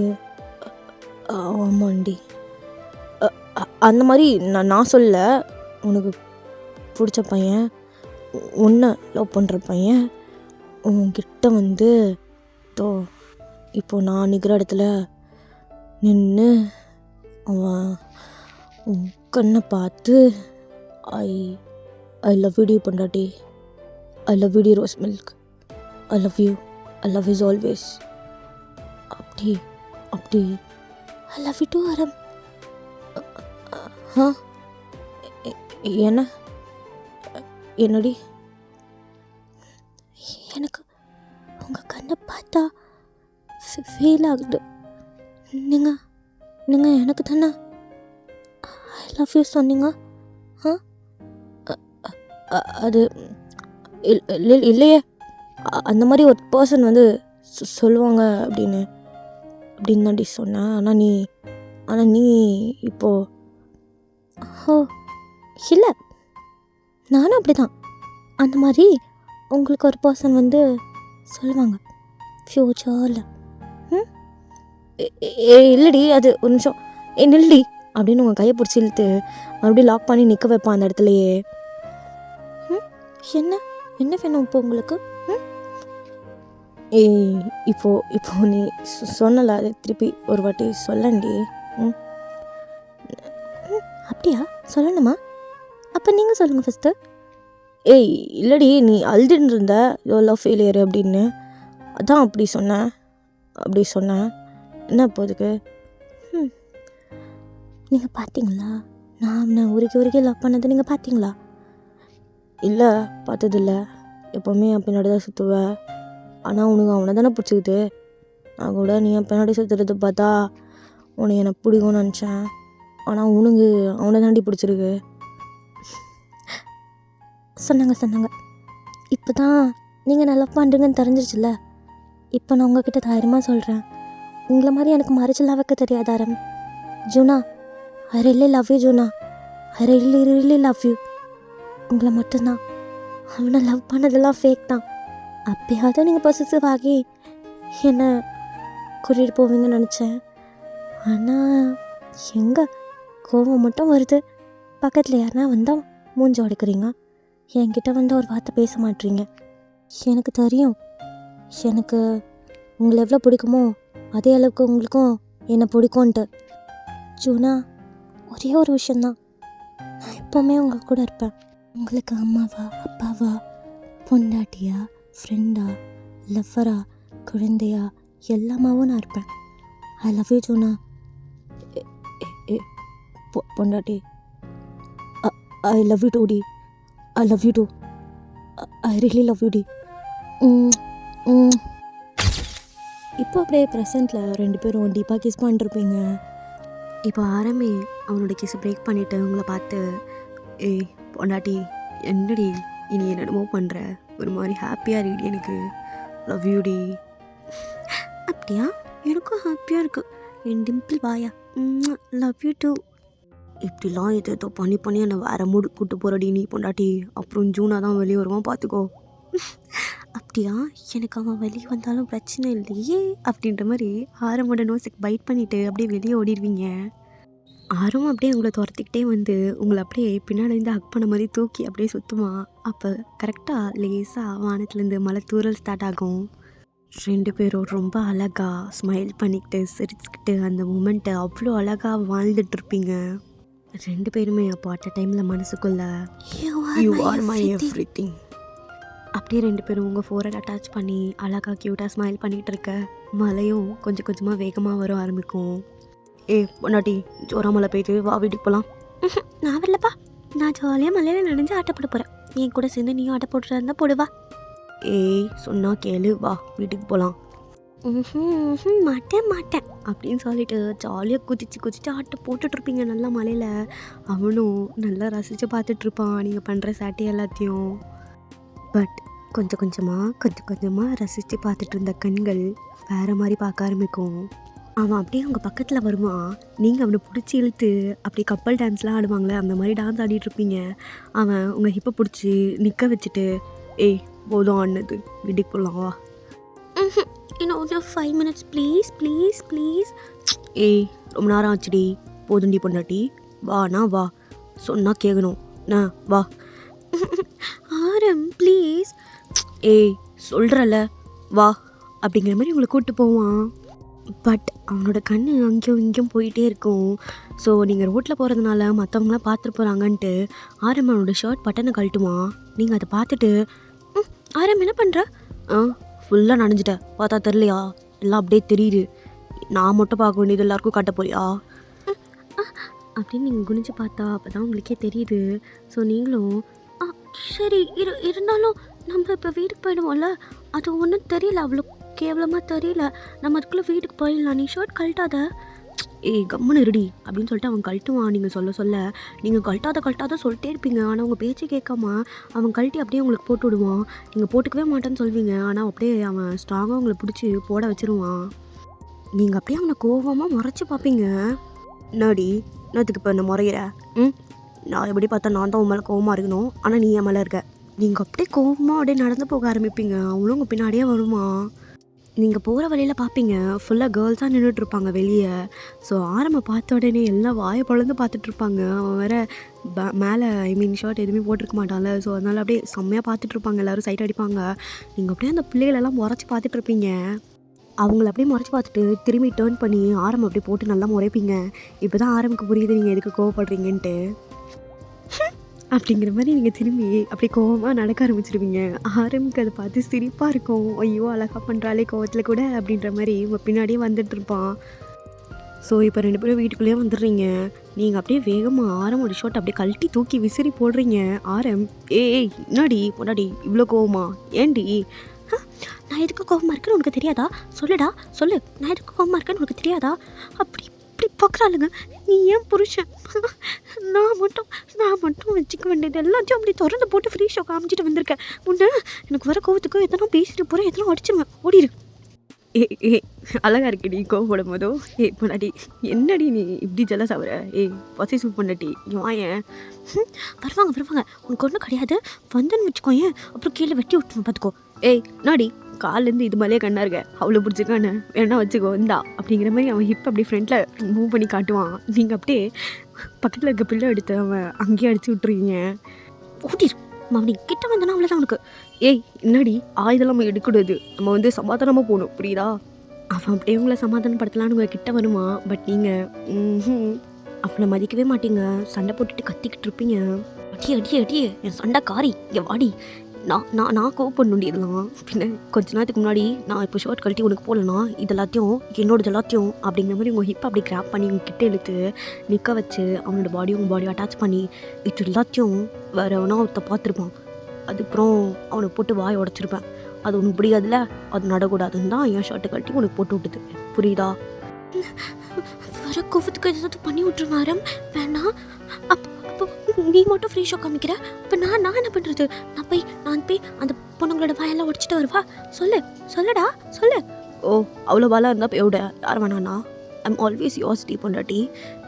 ஆமாண்டி அந்த மாதிரி நான் சொல்ல, உனக்கு பிடிச்ச பையன், உன்னை லவ் பண்ணுற பையன் உன்கிட்ட வந்து இப்போது நான் நிற்கிற இடத்துல நின்று அவன் உன் கண்ணை பார்த்து ஐ லவ் யூ டி பொண்டாட்டி, ஐ லவ் யூ டி rose milk, I love is always அப்படி ஐ லவ் யூ டு ஆரம். என்னடி எனக்கு உங்கள் கண்ணை பார்த்தா ஃபீல் ஆகுது, நீங்கள் எனக்கு தானே ஐ லவ் யூ சொன்னீங்க, அது இல்லையே, அந்த மாதிரி ஒரு பர்சன் வந்து சொல்லுவாங்க அப்படின்னு தாண்டி சொன்னேன். ஆனால் நீ இப்போது இல்லை, நானும் அப்படி தான், அந்த மாதிரி உங்களுக்கு ஒரு பர்சன் வந்து சொல்லுவாங்க ஃப்யூச்சரில். இல்லடி, அது ஒரு நிமிஷம் நில்டி அப்படின்னு உங்கள் கையை பிடிச்சி இழுத்து மறுபடியும் லாக் பண்ணி நிற்க வைப்பான் அந்த இடத்துலையே. என்ன வேணும் இப்போ உங்களுக்கு? இப்போ நீ சொன்னல, அதை திருப்பி ஒரு வாட்டி சொல்லண்டி. அப்படியா, சொல்லணுமா? அப்போ நீங்கள் சொல்லுங்கள் ஃபஸ்ட்டு. இல்லடி, நீ அழுதுன்னு இருந்த லவ் ஃபெயிலியர் அப்படின்னு, அதான் அப்படி சொன்னேன். என்ன போதுக்கு? நீங்கள் பார்த்தீங்களா, நான் அவனை உருக்கி லவ் பண்ணது நீங்கள் பார்த்தீங்களா? இல்லை, பார்த்ததில்ல, எப்போவுமே என் பின்னாடி தான் சுற்றுவேன், ஆனால் உனக்கு அவனை தானே பிடிச்சிக்குது, நான் கூட நீ என் பின்னாடி சுற்றுறது பார்த்தா உனக்கு எனக்கு பிடிக்கும்னு நினச்சேன், ஆனால் உனக்கு அவனை தாண்டி பிடிச்சிருக்கு. சொன்னாங்க இப்போ தான் நீங்கள் நல்லா பண்ணுறீங்கன்னு தெரிஞ்சிருச்சுல்ல, இப்போ நான் உங்ககிட்ட தைரியமாக சொல்கிறேன், உங்களை மாதிரி எனக்கு மறைச்சலாம் வைக்க தெரியாது ஆரம். Juna, I really love you Juna, I really love you. உங்களை மட்டும்தான், அவனை லவ் பண்ணதெல்லாம் ஃபேக் தான். அப்போயாவது நீங்கள் பொசசிவ் ஆகி என்னை கூட்டிகிட்டு போவீங்கன்னு நினச்சேன், ஆனால் எங்கே கோவம் மட்டும் வருது. பக்கத்தில் யாருனா வந்தால் மூஞ்சி உடைக்கிறீங்க, என்கிட்ட வந்து ஒரு வார்த்தை பேச மாட்டீங்க. எனக்கு தெரியும் எனக்கு உங்களை எவ்வளோ பிடிக்குமோ அதே அளவுக்கு உங்களுக்கும் என்னை பிடிக்கும்ன்ட்டு. ஜூனா, ஒரே ஒரு விஷயந்தான், நான் எப்போவுமே உங்கள் கூட இருப்பேன். உங்களுக்கு அம்மாவா, அப்பாவா, பொண்டாட்டியா, ஃப்ரெண்டா, லவ்வரா, குழந்தையா, எல்லாமாவும் நான் இருப்பேன். I love you Juna. பொண்டாட்டி, ஐ லவ் யூ டூ டி. I love you too. I really love you டி. இப்போ அப்படியே ப்ரெசண்ட்டில் 2 பேரும் டீப்பாக கிஸ் பண்ணிருப்பீங்க. இப்போ ஆரம்பி அவனோட கிஸ் பிரேக் பண்ணிவிட்டு உங்களை பார்த்து, ஏய் பொண்டாட்டி, என்னடி இனி என்னென்னமோ பண்ணுற, ஒரு மாதிரி ஹாப்பியாக இருடி, எனக்கு லவ் யூ டி. அப்படியா? எனக்கும் ஹாப்பியாக இருக்கு. என் டிம்பிள் வாயா, லவ் யூ டூ. இப்படிலாம் ஏதோ பண்ணி பண்ணி என்னை வேற மூடு கூட்டு போகிறடி நீ பொண்டாட்டி. அப்புறம் ஜூனா தான் வெளியே வருவான், பார்த்துக்கோ. அப்படியா? எனக்கு அவன் வெளியே வந்தாலும் பிரச்சனை இல்லையே அப்படின்ற மாதிரி ஆரமோட நோஸுக்கு பைட் பண்ணிவிட்டு அப்படியே வெளியே ஓடிடுவீங்க. ஆரம் அப்படியே உங்களை துரத்திக்கிட்டே வந்து உங்களை அப்படியே பின்னாடி இருந்து ஹக் பண்ண மாதிரி தூக்கி அப்படியே சுற்றுவான். அப்போ கரெக்டாக லேசாக வானத்துலேருந்து மழை தூறல் ஸ்டார்ட் ஆகும். 2 பேரும் ரொம்ப அழகாக ஸ்மைல் பண்ணிக்கிட்டு சிரிச்சுக்கிட்டு அந்த மூமெண்ட்டை அவ்வளோ அழகாக வாழ்ந்துட்டுருப்பீங்க. 2 பேருமே அப்போ அட் அ டைமில் மனசுக்குள்ள யூ ஆர் மை எவ்ரிதிங் அப்படியே 2 பேரும் உங்கள் ஃபோரை அட்டாச் பண்ணி அழகாக க்யூட்டாக ஸ்மைல் பண்ணிகிட்டு இருக்க மழையும் கொஞ்சம் கொஞ்சமாக வேகமாக வர ஆரம்பிக்கும். பொண்டாட்டி, ஜோரா மழை போயிட்டு வா வீட்டுக்கு போகலாம். நான் வரலப்பா, நான் ஜாலியாக மலையில் நனைஞ்சு ஆட்டப்பட போகிறேன். என் கூட சேர்ந்து நீயும் ஆட்ட போட்டுட்டு இருந்தால் போடுவா. சொன்னா கேளு, வா வீட்டுக்கு போகலாம். மாட்டேன் அப்படின்னு சொல்லிட்டு ஜாலியாக குதிச்சு ஆட்டை போட்டுட்ருப்பீங்க நல்லா மலையில். அவனும் நல்லா ரசித்து பார்த்துட்ருப்பான் நீங்கள் பண்ணுற சாட்டை எல்லாத்தையும். பட் கொஞ்சம் கொஞ்சமாக ரசித்து பார்த்துட்டு இருந்த கண்கள் வேறு மாதிரி பார்க்க ஆரம்பிக்கும். அவன் அப்படியே உங்கள் பக்கத்தில் வருவான். நீங்கள் அவனை பிடிச்சி இழுத்து அப்படி கப்பல் டான்ஸ்லாம் ஆடுவாங்களே, அந்த மாதிரி டான்ஸ் ஆடிட்டுருப்பீங்க. அவன் உங்கள் ஹிப்பை பிடிச்சி நிற்க வச்சுட்டு, போதும் ஆடினது, வீட்டுக்கு போகலாம் வா. இன்னும் 5 minutes ப்ளீஸ். ரொம்ப நேரம் ஆச்சுடி, போதுண்டி பொண்டாட்டி, வாண்ணா வா, சொன்னால் கேட்கணும், நான் வா. ஆரம் ப்ளீஸ். சொல்கிறல்ல வா அப்படிங்கிற மாதிரி உங்களை கூப்பிட்டு போவான். பட் அவனோட கண் அங்கேயும் இங்கேயும் போயிட்டே இருக்கும். ஸோ நீங்கள் ரோட்டில் போகிறதுனால மற்றவங்களாம் பார்த்துட்டு போகிறாங்கன்ட்டு ஆரம் அவனோட ஷர்ட் பட்டனை கழட்டுவான். நீங்கள் அதை பார்த்துட்டு, ஆரம் என்ன பண்ணுற? ஃபுல்லாக நனைஞ்சிட்ட, பார்த்தா தெரியலையா? எல்லாம் அப்படியே தெரியுது, நான் மட்டும் பார்க்க வேண்டியது எல்லாருக்கும் காட்ட போறியா அப்படின்னு நீங்கள் குனிஞ்சு பார்த்தா அப்போ தான் உங்களுக்கே தெரியுது. ஸோ நீங்களும் சரி இருந்தாலும் நம்ம இப்போ வீட்டுக்கு போயிடுவோம்ல, அது ஒன்றும் தெரியல, அவ்வளோ கேவலமாக தெரியல, நம்ம அதுக்குள்ளே வீட்டுக்கு போயிடலாம், நீ ஷர்ட் கழட்டாத. கம்முன்னு இருடி அப்படின்னு சொல்லிட்டு அவன் கழட்டுவான். நீங்கள் சொல்ல நீங்கள் கழட்டாத சொல்லிட்டே இருப்பீங்க. ஆனால் உங்கள் பேச்சு கேட்காம அவன் கழட்டி அப்படியே உங்களுக்கு போட்டு விடுவான். நீங்கள் போட்டுக்கவே மாட்டேன்னு சொல்வீங்க, ஆனால் அப்படியே அவன் ஸ்ட்ராங்காக உங்களை பிடிச்சி போட வச்சுருவான். நீங்கள் அப்படியே அவனை கோவமாக முறைச்சி பார்ப்பீங்க. நாடி நேற்றுக்கு இப்போ என்ன முறையிற? நான் எப்படி பார்த்தா நான் தான் உன் மேலே கோவமாக இருக்கணும், ஆனால் நீ என் மேலே இருக்க. நீங்கள் அப்படியே கோவமாக அப்படியே நடந்து போக ஆரம்பிப்பீங்க. அவங்களும் உங்கள் பின்னாடியே வருவான். நீங்கள் போகிற வழியில் பார்ப்பீங்க ஃபுல்லாக கேர்ள்ஸாக நின்றுட்டுருப்பாங்க வெளியே. ஸோ ஆரம்ப பார்த்த உடனே எல்லாம் வாயை பொழந்து பார்த்துட்ருப்பாங்க. அவன் வேறு மேலே ஷர்ட் எதுவுமே போட்டிருக்க மாட்டான்ல, ஸோ அதனால் அப்படியே செம்மையாக பார்த்துட்ருப்பாங்க. எல்லோரும் சைட் அடிப்பாங்க. நீங்கள் அப்படியே அந்த பிள்ளைகளெல்லாம் முறைச்சி பார்த்துட்ருப்பீங்க. அவங்கள அப்படியே முறைச்சி பார்த்துட்டு திரும்பி டேர்ன் பண்ணி ஆரம் அப்படியே போட்டு நல்லா முறைப்பீங்க. இப்போ தான் ஆரம்புக்கு புரியுது நீங்கள் எதுக்கு கோவப்படுறீங்கன்ட்டு. அப்படிங்கிற மாதிரி நீங்கள் திரும்பி அப்படியே கோவமாக நடக்க ஆரம்பிச்சிருவீங்க. ஆரம்புக்கு அதை பார்த்து சிரிப்பாக இருக்கும். ஐயோ அழகாக பண்ணுறாளே கோவத்தில் கூட அப்படின்ற மாதிரி உங்கள் பின்னாடியே வந்துட்டுருப்பான். ஸோ இப்போ 2 பேரும் வீட்டுக்குள்ளேயே வந்துடுறீங்க. நீங்கள் அப்படியே வேகமாக ஆரமோட ஷர்ட் அப்படியே கழட்டி தூக்கி விசிறி போடுறீங்க. ஆரம், என்னடி பொண்டாடி இவ்வளோ கோவமா? ஏண்டி? நான் எதுக்கு கோவமாக இருக்கேன்னு உனக்கு தெரியாதா? சொல்லு, நான் எதுக்கு கோவமாக இருக்கேன்னு உனக்கு தெரியாதா? அப்படி பார்க்குறாளுங்க. நீ ஏன் புருஷன்? நான் மட்டும் வச்சுக்க வேண்டியது எல்லாத்தையும் அப்படி திறந்து போட்டு ஃப்ரீ ஷோ காமிச்சிட்டு வந்திருக்கேன். முன்ன எனக்கு வர கோவத்துக்கு எத்தனை பேசிட்டு போகிறேன், எத்தனை அடிச்சிருவேன், ஓடிடு. அழகா இருக்கு நீ கோவப்படும் போதோ. பொண்டாட்டி என்னடி நீ இப்படி ஜெலஸ் ஆகுற? பொசிசிவ் பொண்டாட்டி ஏன் வருவாங்க உனக்கு ஒன்றும் கிடையாது, வந்தேன்னு வச்சுக்கோ, அப்புறம் கீழே வெட்டி விட்டுருவோம் பார்த்துக்கோ. நாடி கால்லேருந்து இது மேலேயே கண்ணா இருக்க, அவ்வளோ பிடிச்சிக்கானு வேணா வச்சுக்கோ இந்தா அப்படிங்கிற மாதிரி அவன் ஹிப் அப்படியே ஃப்ரண்ட்டில் மூவ் பண்ணி காட்டுவான். நீங்கள் அப்படியே பக்கத்தில் இருக்க பிள்ளை எடுத்து அவன் அங்கேயே அடிச்சு விட்ருவீங்க. ஓட்டிரு மவனி கிட்ட வந்தனா அவ்வளோதான் உனக்கு. ஏய் என்னடி ஆயுதெல்லாம் நம்ம எடுக்கூடாது, நம்ம வந்து சமாதானமாக போகணும் புரியுதா? அவன் அப்படியே உங்களை சமாதானப்படுத்தலான்னு உங்கள் கிட்ட வருவான். பட் நீங்கள் அவனை மதிக்கவே மாட்டீங்க, சண்டை போட்டுட்டு கத்திக்கிட்டு இருப்பீங்க. அடியே அடியே அடியே என் சண்டை காரி இங்கே வாடி, நான் கோவப்படணும் இதெல்லாம். பின்ன கொஞ்ச நேரத்துக்கு முன்னாடி நான் இப்போ ஷர்ட் கழட்டி உனக்கு போடலனா இது எல்லாத்தையும் என்னோடது எல்லாத்தையும் அப்படிங்கிற மாதிரி உங்கள் ஹிப் அப்படி கிராப் பண்ணி உங்கள் கிட்ட இழுத்து நிற்க வச்சு அவனோட பாடியும் உங்கள் பாடியும் அட்டாச் பண்ணி இது எல்லாத்தையும் வேறு எவனா ஒருத்த பார்த்துருப்பான். அதுக்கப்புறம் அவனை போட்டு வாய் உடச்சிருப்பேன். அது உனக்கு பிடிக்காதுல்ல, அது நடக்கூடாதுன்னு தான் என் ஷர்ட்டை கழட்டி உனக்கு போட்டு விட்டுது புரியுதா? வர கோவத்துக்கு ஏதாவது பண்ணி விட்டுருவாரம் வேணாம். அப்போ நீ மட்டும் ஃப்ரீ ஷோ காமிக்கிற, அப்போ நான் என்ன பண்ணுறது? நான் போய் அந்த பொண்ணுங்களோட வாயெல்லாம் உடச்சிட்டு வருவா? சொல்லுடா சொல்லு. ஓ அவ்வளோ வாழா இருந்தால் போய் விட யார் வேணாண்ணா. ஐம் ஆல்வேஸ் யோர்ஸ் டீ பொண்டாட்டி,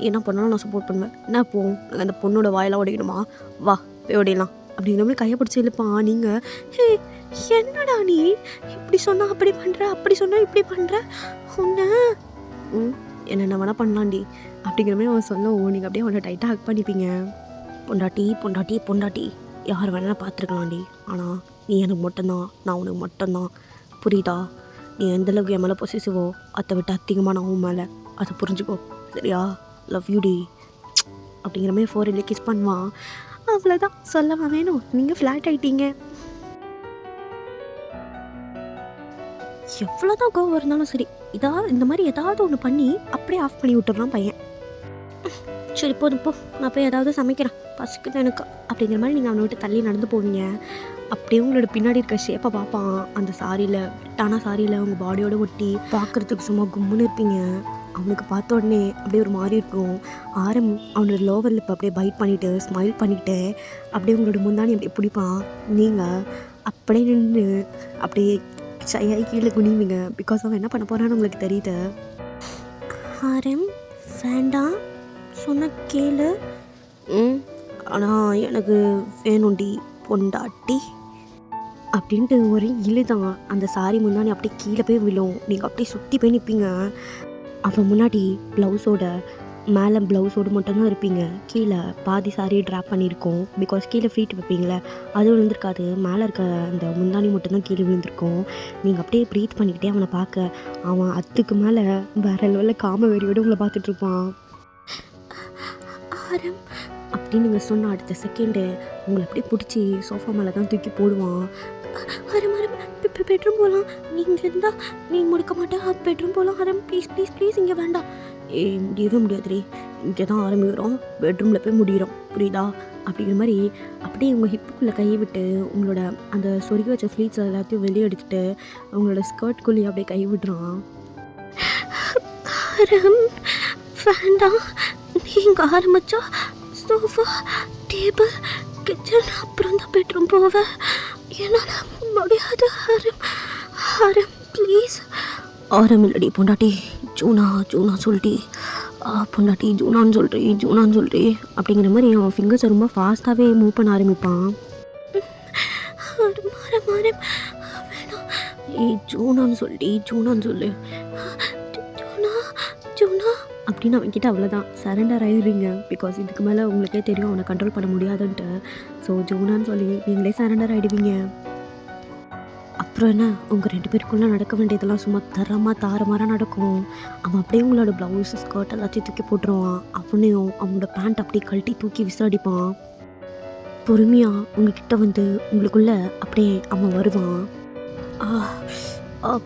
என்ன பண்ணாலும் நான் சப்போர்ட் பண்ணுவேன். என்ன போ நாங்கள் அந்த பொண்ணோட வாயெல்லாம் உடைக்கணுமா? வா போய் உடையலாம் அப்படிங்கிற மாதிரி கையை பிடிச்சி இழுப்பான். நீங்கள் ஹே என்னடா நீ இப்படி சொன்னால் அப்படி பண்ணுற, அப்படி சொன்னால் இப்படி பண்ணுற, உன்னை என்னென்ன வேணால் பண்ணலாண்டி அப்படிங்கிற மாதிரி அவன் சொல்லவும் நீங்கள் அப்படியே அவனை டைட்டாக ஹக் பண்ணிப்பீங்க. பொண்டாட்டி பொண்டாட்டி பொண்டாட்டி யார் வேணாலும் பார்த்துருக்கலாண்டி, ஆனால் நீ எனக்கு மட்டும்தான், நான் உனக்கு மட்டும்தான் புரியுதா? நீ எந்தளவுக்கு என் மேலே பொசிசிவோ அதை விட்டு அதிகமாக நான் உன் மேலே, அதை புரிஞ்சுக்கோ சரியா? லவ் யூ டி அப்படிங்கிற மாதிரி ஃபோரில் கிஸ் பண்ணுவான். அவ்வளோதான் சொல்லவா வேணும், நீங்கள் ஃப்ளாட் ஆகிட்டீங்க. எவ்வளோதான் கோவம் இருந்தாலும் சரி, இந்த மாதிரி ஏதாவது ஒன்று பண்ணி அப்படியே ஆஃப் பண்ணி விட்டுறான் பையன். சரி போதும் போ, நான் போய் ஏதாவது சமைக்கிறேன், பசிக்குது எனக்கு அப்படிங்கிற மாதிரி நீங்கள் அவனை விட்டு தள்ளி நடந்து போவீங்க. அப்படியே உங்களோட பின்னாடி இருக்க ஷேப்பை பார்ப்பான். அந்த சாரியில் வெட்டான சாரியில் உங்கள் பாடியோட ஒட்டி பார்க்குறதுக்கு சும்மா கும்முன்னு இருப்பீங்க. அவனுக்கு பார்த்த உடனே அப்படியே ஒரு மாதிரி இருக்கும். அவனோட லோவர் லிப் அப்படியே பைட் பண்ணிவிட்டு ஸ்மைல் பண்ணிவிட்டு அப்படியே உங்களோட முந்தானி அப்படியே பிடிப்பான். நீங்கள் அப்படியே நின்று அப்படியே ஷையாகி கீழே குனிவீங்க. பிகாஸ் அவன் என்ன பண்ண போகிறான்னு உங்களுக்கு தெரியுது. ஆரம் வேண்டாம் சொன்ன கேளு. ஆனால் எனக்கு வேணும்டி பொண்டாட்டி அப்படின்ட்டு ஒரு இழுதான். அந்த சாரி முன்னாடி அப்படியே கீழே போய் விழும். நீங்கள் அப்படியே சுற்றி போய் நிற்பீங்க. அவன் முன்னாடி மேலே ப்ளவுஸோடு மட்டும்தான் இருப்பீங்க. கீழே பாதி சாரியை ட்ராப் பண்ணியிருக்கோம். பிகாஸ் கீழே ஃப்ரீட் வைப்பீங்களே அது விழுந்திருக்காது. மேலே இருக்க அந்த முந்தானி மட்டும்தான் கீழே விழுந்திருக்கும். நீங்கள் அப்படியே ப்ரீத் பண்ணிக்கிட்டே அவனை பார்க்க அவன் அதுக்கு மேலே வேற லெவலில் காம வெறியோடு உங்களை பார்த்துட்ருப்பான். ஆரம் அப்படின்னு நீங்கள் சொன்ன அடுத்த செகண்டு உங்களை அப்படியே பிடிச்சி சோஃபா மேலே தான் தூக்கி போடுவான். ஆரம் பெட்ரூம் போகலாம், நீங்கள் இருந்தால் நீ முடிக்க மாட்டேன், பெட்ரூம் போகலாம் ஆரம் ப்ளீஸ் ப்ளீஸ் ப்ளீஸ் இங்கே வேண்டாம். முடியவே முடியாதுரி, இங்கே தான் ஆரம்பிக்கிறோம், பெட்ரூமில் போய் முடிகிறோம் புரியுதா? அப்படிங்கிற மாதிரி அப்படியே உங்கள் ஹிப்புக்குள்ளே கையை விட்டு உங்களோட அந்த சொருகி வச்ச ஃப்ளீட்ஸ் எல்லாத்தையும் வெளியே எடுத்துகிட்டு உங்களோட ஸ்கர்ட்குள்ளேயே அப்படியே கை விடுறான். ஆரம் வேண்டாம், நீங்கள் ஆரம்பித்தா சோஃபா டேபிள் கிச்சன் அப்புறம் தான் பெட்ரூம் போவேன், என்னால் முடியாது ஆரம் ப்ளீஸ். ஆரம் இல்லடி பொண்டாட்டி, ஜூனா சொல்லிட்டி பொண்டாட்டி ஜூனான்னு சொல்கிறீ அப்படிங்கிற மாதிரி அவன் ஃபிங்கர்ஸை ரொம்ப ஃபாஸ்ட்டாகவே மூவ் பண்ண ஆரம்பிப்பான். ஜூனான்னு சொல்லு ஜூனா அப்படின்னு அவன்கிட்ட அவ்வளோதான் சரண்டர் ஆகிடுறீங்க. பிகாஸ் இதுக்கு மேலே உங்களுக்கே தெரியும் அவனை கண்ட்ரோல் பண்ண முடியாதுன்ட்டு. ஸோ ஜூனான்னு சொல்லி நீங்களே சரண்டர் ஆகிடுவீங்க. அப்புறம் என்ன, உங்கள் 2 பேருக்குள்ளே நடக்க வேண்டியதெல்லாம் சும்மா தாறுமாறாக நடக்கும். அவன் அப்படியே உங்களோட ப்ளவுஸ் ஸ்கர்ட் எல்லாத்தையும் தூக்கி போட்டுருவான். அவனையும் அவனோட பேண்ட் அப்படியே கழட்டி தூக்கி விசாடிப்பான். பொறுமையாக உங்ககிட்ட வந்து உங்களுக்குள்ளே அப்படியே அவன் வருவான்.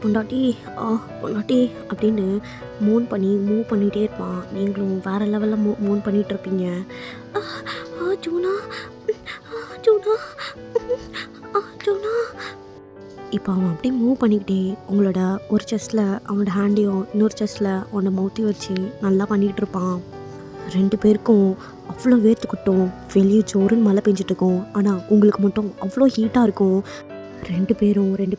பொண்டாட்டி அப்படின்னு மூவ் பண்ணிகிட்டே இருப்பான். நீங்களும் வேறு லெவலில் மூவ் பண்ணிகிட்டு இருப்பீங்க. ஜூனா இப்போ அவன் அப்படியே மூவ் பண்ணிக்கிட்டே உங்களோட ஒரு செஸ்ட்டில் அவனோட ஹேண்டையும் இன்னொரு செஸ்ட்டில் அவனோட மவுத்தையும் வச்சு நல்லா பண்ணிகிட்டு இருப்பான். 2 பேருக்கும் அவ்வளோ வேர்த்துக்கிட்டோம், வெளியே ஜோருன்னு மழை பெஞ்சிட்ருக்கோம். ஆனால் உங்களுக்கு மட்டும் அவ்வளோ ஹீட்டாக இருக்கும். 2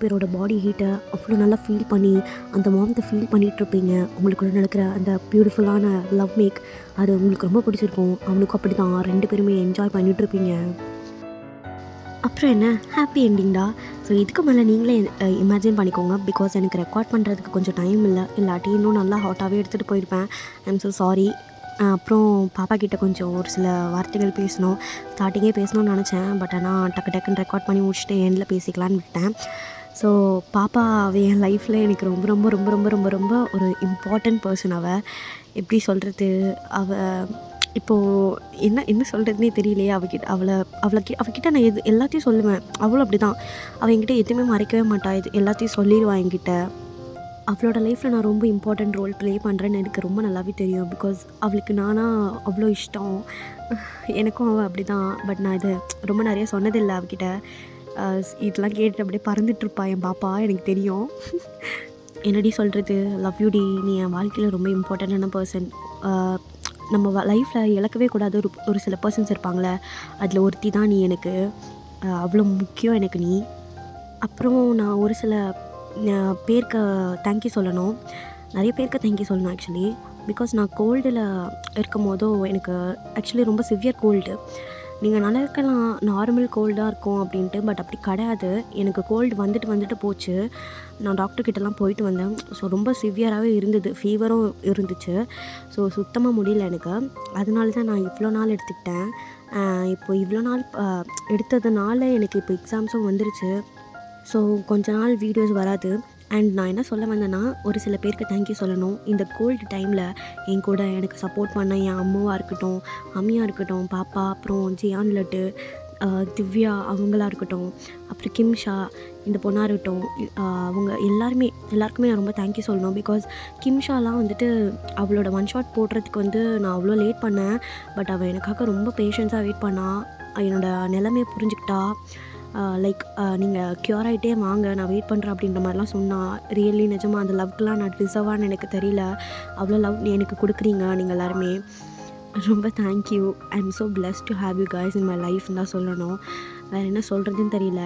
பேரோட பாடி ஹீட்டை அவ்வளோ நல்லா ஃபீல் பண்ணி அந்த மாமத்தை ஃபீல் பண்ணிகிட்ருப்பீங்க. உங்களுக்குள்ள நடக்கிற அந்த பியூட்டிஃபுல்லான லவ் மேக் அது உங்களுக்கு ரொம்ப பிடிச்சிருக்கும். அவனுக்கும் அப்படி தான் 2 பேருமே என்ஜாய் பண்ணிகிட்ருப்பீங்க. அப்புறம் என்ன ஹாப்பி எண்டிங்டா. ஸோ இதுக்கு மேலே நீங்களே இமேஜின் பண்ணிக்கோங்க. பிகாஸ் எனக்கு ரெக்கார்ட் பண்ணுறதுக்கு கொஞ்சம் டைம் இல்லை, இல்லாட்டி இன்னும் நல்லா ஹாட்டாகவே எடுத்துகிட்டு போயிருப்பேன். I'm so sorry. அப்புறம் பாப்பா கிட்ட கொஞ்சம் ஒரு சில வார்த்தைகள் பேசணும். ஸ்டார்டிங்கே பேசணும்னு நினச்சேன், பட் ஆனால் டக்குன்னு ரெக்கார்ட் பண்ணி முடிச்சுட்டு எண்டில் பேசிக்கலான்னு விட்டேன். ஸோ பாப்பா என் லைஃப்பில் எனக்கு ரொம்ப ரொம்ப ரொம்ப ரொம்ப ரொம்ப ரொம்ப ஒரு இம்பார்ட்டண்ட் பர்சன். எப்படி சொல்கிறது, இப்போது என்ன சொல்கிறதுனே தெரியலையே. அவகிட்ட நான் எல்லாத்தையும் சொல்லுவேன். அவளும் அப்படி தான். அவள் என்கிட்ட எதுவுமே மறைக்கவே மாட்டா, எல்லாத்தையும் சொல்லிடுவாள் என்கிட்ட. அவளோட லைஃப்பில் நான் ரொம்ப இம்பார்ட்டண்ட் ரோல் ப்ளே பண்ணுறேன்னு எனக்கு ரொம்ப நல்லாவே தெரியும். பிகாஸ் அவளுக்கு அவ்வளோ இஷ்டம். எனக்கும் அவள் அப்படி தான். பட் நான் இதை ரொம்ப நிறைய சொன்னதில்லை அவகிட்ட. இதெல்லாம் கேட்டு அப்படியே பறந்துட்டுருப்பா என் பாப்பா, எனக்கு தெரியும். என்னடி சொல்கிறது, லவ் யூ டி. நீ என் வாழ்க்கையில் ரொம்ப இம்பார்ட்டண்ட்டான பர்சன். நம்ம லைஃப்பில் இழக்கவே கூடாது ஒரு சில பர்சன்ஸ் இருப்பாங்களே, அதில் ஒருத்தி தான் நீ எனக்கு. அவ்வளோ முக்கியம் எனக்கு நீ. அப்புறம் நான் ஒரு சில பேருக்கு தேங்க்யூ சொல்லணும். நிறைய பேருக்கு தேங்க்யூ சொல்லணும் ஆக்சுவலி. பிகாஸ் நான் கோல்டில் இருக்கும் போதோ எனக்கு ஆக்சுவலி ரொம்ப சிவியர் கோல்டு. நீங்கள் நல்லா இருக்கலாம், நார்மல் கோல்டாக இருக்கும் அப்படின்ட்டு, பட் அப்படி கிடையாது. எனக்கு கோல்டு வந்துட்டு போச்சு. நான் டாக்டர்கிட்டலாம் போயிட்டு வந்தேன். ஸோ ரொம்ப சிவியராகவே இருந்தது, ஃபீவரும் இருந்துச்சு. ஸோ சுத்தமாக முடியல எனக்கு. அதனால தான் நான் இவ்வளோ நாள் எடுத்துக்கிட்டேன். இப்போ இவ்வளோ நாள் எடுத்ததுனால எனக்கு இப்போ எக்ஸாம்ஸும் வந்துருச்சு. ஸோ கொஞ்ச நாள் வீடியோஸ் வராது. அண்ட் நான் என்ன சொல்ல வந்தேன்னா, ஒரு சில பேருக்கு தேங்க்யூ சொல்லணும். இந்த கோல்டு டைமில் என் கூட எனக்கு சப்போர்ட் பண்ண என் அம்மாவாக இருக்கட்டும், அம்மியாக இருக்கட்டும், பாப்பா, அப்புறம் ஜியான் லட்டு, திவ்யா அவங்களாக இருக்கட்டும், அப்புறம் கிம்ஷா இந்த பொண்ணாக இருக்கட்டும், அவங்க எல்லாருக்குமே நான் ரொம்ப தேங்க்யூ சொல்லணும். பிகாஸ் கிம்ஷாலாம் வந்துட்டு அவளோட ஒன் ஷாட் போடுறதுக்கு நான் அவ்வளோ லேட் பண்ணேன். பட் அவள் எனக்காக ரொம்ப பேஷன்ஸாக வெயிட் பண்ணா. என்னோடய நிலைமையை புரிஞ்சுக்கிட்டா. லைக் நீங்கள் க்யூர் ஆகிட்டே வாங்க, நான் வெயிட் பண்ணுறேன் அப்படின்ற மாதிரிலாம் சொன்னால். ரியலி நிஜமாக அந்த லவ்க்கெலாம் நான் டிசர்வான்னு எனக்கு தெரியல. அவ்வளோ லவ் எனக்கு கொடுக்குறீங்க நீங்கள் எல்லாருமே. ரொம்ப thank you. I am so blessed to have you guys in my லைஃப்னு தான் சொல்லணும். வேறு என்ன சொல்கிறதுன்னு தெரியல.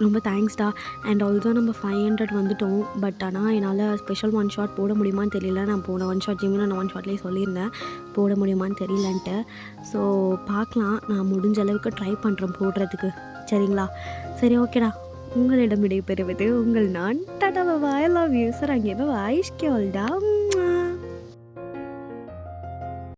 ரொம்ப தேங்க்ஸ்டா. அண்ட் ஆல்சோ நம்ம 500 வந்துட்டோம். பட் ஆனால் என்னால் ஸ்பெஷல் ஒன் ஷாட் போட முடியுமான்னு தெரியல. நான் போன ஒன் ஷாட் நான் ஒன் ஷாட்லேயே சொல்லியிருந்தேன் போட முடியுமான்னு தெரியலன்ட்டு. ஸோ பார்க்கலாம், நான் முடிஞ்ச அளவுக்கு ட்ரை பண்ணுறேன் போடுறதுக்கு. சரிங்களா? சரி, ஓகேடா. உங்களிடம் விடைபெறுவது உங்கள் நான். டாடா, பாய், லவ் யூ சார். அங்கே பாய், ஸ்கியோல்டா.